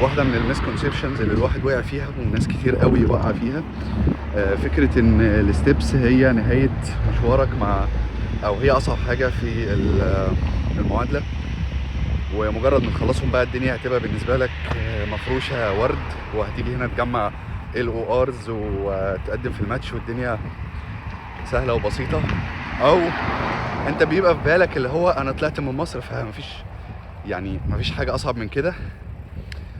واحده من المسكونسبشنز اللي الواحد وقع فيها وناس كتير قوي وقع فيها، فكره ان الستبس هي نهايه مشوارك مع، او هي اصعب حاجه في المعادله، ومجرد ما تخلصهم بقى الدنيا هتبقى بالنسبه لك مفروشه ورد، وهتيجي هنا تجمع ال ORs وتقدم في الماتش والدنيا سهله وبسيطه. او انت بيبقى في بالك اللي هو انا طلعت من مصر مفيش حاجه اصعب من كده،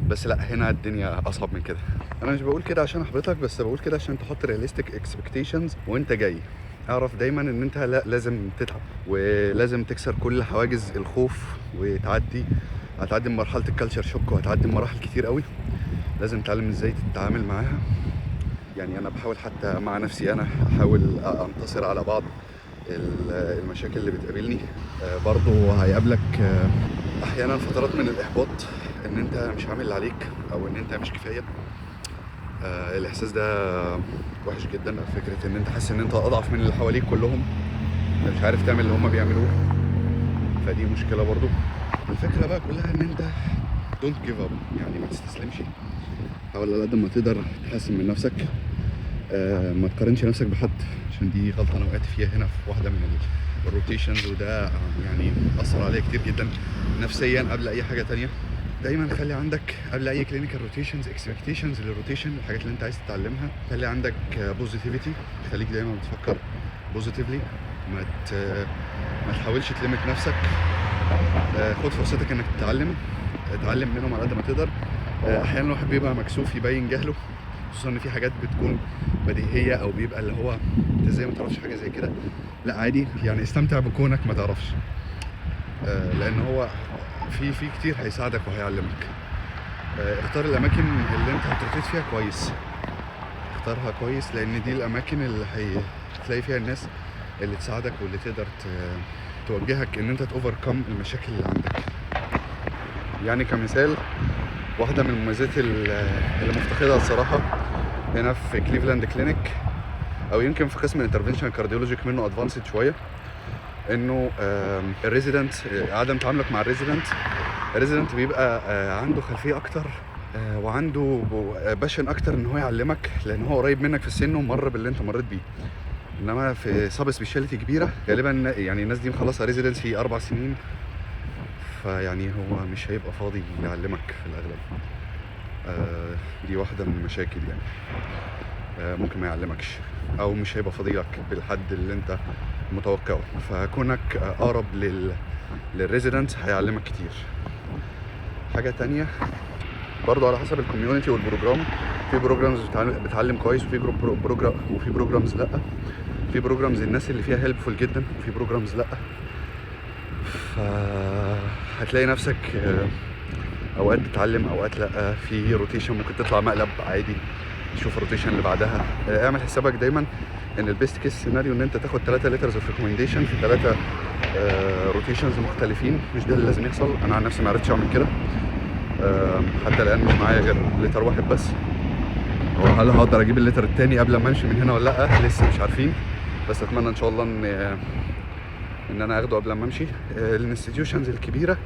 بس لا، هنا الدنيا اصعب من كده. انا مش بقول كده عشان احبطك، بس بقول كده عشان تحط رياليستيك اكسبكتيشنز وانت جاي. اعرف دايما ان انت لا، لازم تتعب ولازم تكسر كل حواجز الخوف هتعدي من مرحله الكالتشر شوك، وهتعدي من مراحل كتير قوي لازم تتعلم ازاي تتعامل معاها. يعني انا بحاول حتى مع نفسي، انا احاول انتصر على بعض المشاكل اللي بتقابلني. برضو هيقابلك احيانا فترات من الاحباط، ان انت مش عامل اللي عليك او ان انت مش كفايه. الاحساس ده وحش جدا، فكره ان انت حاسس ان انت اضعف من اللي حواليك كلهم، انت مش عارف تعمل اللي هم بيعملوه، فدي مشكله برضو. الفكره بقى كلها ان انت don't give up، يعني ما تستسلمش، حاول على قد ما تقدر تحسن من نفسك. ما تقارنش نفسك بحد، عشان دي غلطه انا وقعت فيها هنا في واحده من الروتيشنز، وده يعني اثر عليا كتير جدا نفسيا قبل اي حاجه تانية. دايما خلي عندك قبل اي كلينيكال روتيشنز اكسبكتيشنز للروتيشن، الحاجات اللي انت عايز تتعلمها. خلي عندك بوزيتيفيتي، خليك دايما بتفكر بوزيتيفلي، ما تحاولش تلمت نفسك. خد فرصتك انك اتعلم منهم على قد ما تقدر. احيانا الواحد بيبقى مكسوف يبين جهله، خصوصا ان في حاجات بتكون بديهيه، او بيبقى اللي هو انت ازاي ما تعرفش حاجه زي كده. لا عادي، يعني استمتع بكونك ما تعرفش، لان هو في كتير هيساعدك وهيعلمك. اختار الاماكن اللي انت هتروتيت فيها كويس، اختارها كويس، لان دي الاماكن اللي هتلاقي فيها الناس اللي تساعدك واللي تقدر توجهك ان انت تأوفركم المشاكل اللي عندك. يعني كمثال، واحده من المميزات اللي مفتقدها الصراحه هنا في كليفلاند كلينيك، او يمكن في قسم الانترفنشن كارديولوجيك منه ادفانسد شويه، انه الريزيدنت، عدم تعاملك مع الريزيدنت بيبقى عنده خلفيه اكتر، وعنده باشن اكتر ان هو يعلمك، لان هو قريب منك في السن ومر باللي انت مريت بيه. انما في سب سبيشاليتي كبيره غالبا، يعني الناس دي مخلصه ريزيدنسي 4 سنين، فيعني هو مش هيبقى فاضي يعلمك في الاغلب. دي واحده من المشاكل يعني. ممكن ما يعلمكش، او مش هيبقى فاضيلك بالحد اللي انت متوقعه، فكونك اقرب للريزيدنت هيعلمك كتير. حاجه تانية برضو على حسب الكوميونتي والبروجرام، في بروجرامز بتعلم كويس، وفي بروجرامز لا، في بروجرامز الناس اللي فيها هيلبفول جدا، وفي بروجرامز لا. فهتلاقي نفسك اوقات تتعلم اوقات لا، في روتيشن ممكن تطلع مقلب عادي، تشوف الروتيشن اللي بعدها. اعمل حسابك دايما ان البيست كيس سيناريو ان انت تاخد 3 ليترز اوف ريكومنديشن في 3 روتيشنز مختلفين. مش ده اللي لازم يحصل، انا عن نفسي ما عرفتش اعمل كده، حتى الان مش معايا غير لتر واحد بس. هل هقدر اجيب اللتر التاني قبل ما امشي من هنا ولا لا؟ لسه مش عارفين، بس اتمنى ان شاء الله ان انا اخده قبل ما امشي. الانستتيوشنز الكبيره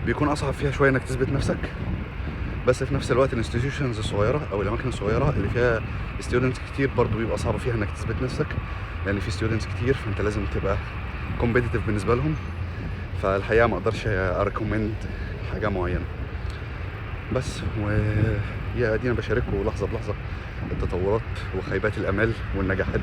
بيكون اصعب فيها شويه انك تثبت نفسك، بس في نفس الوقت الانستتيوشنز الصغيره او الاماكن الصغيره اللي فيها ستودنتس كتير برضو بيبقى صعب فيها انك تثبت نفسك، لان في ستودنتس كتير، فانت لازم تبقى كومبيتيتيف بالنسبه لهم. فالحقيقه ما اقدرش اريكومند حاجه معينه، بس ادينا بشارككم لحظه بلحظه التطورات وخيبات الامال والنجاحات